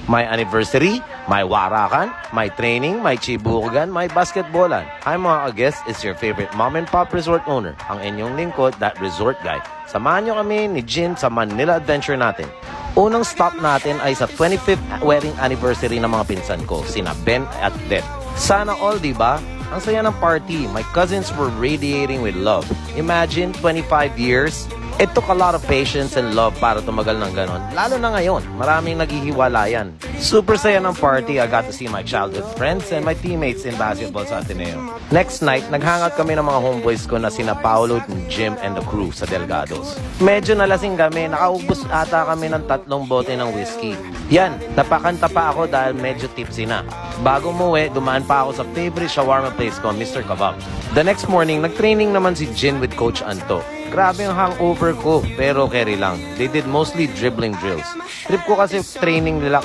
May anniversary, may warakan, may training, may chibugan, may basketballan. Hi mga ka-guest, it's your favorite mom and pop resort owner, ang inyong lingkod, that resort guy. Samahan nyo kami ni Jin sa Manila Adventure natin. Unang stop natin ay sa 25th wedding anniversary ng mga pinsan ko, sina Ben at Deb. Sana all, di ba? Ang saya ng party. My cousins were radiating with love. Imagine, 25 years. It took a lot of patience and love para tumagal ng ganon. Lalo na ngayon, maraming naghihiwalayan. Super saya ng party. I got to see my childhood friends and my teammates in basketball sa Ateneo. Next night, naghangout kami ng mga homeboys ko na sina Paolo, Jim, and the crew sa Delgados. Medyo nalasing kami. Nakaubos ata kami ng 3 bote ng whiskey. Yan, napakanta pa ako dahil medyo tipsy na. Bago umuwi, dumaan pa ako sa favorite shawarma place ko, Mr. Kebab. The next morning, nag-training naman si Jin with Coach Anto. Grabe ang hangover ko, pero carry lang. They did mostly dribbling drills. Trip ko kasi training nila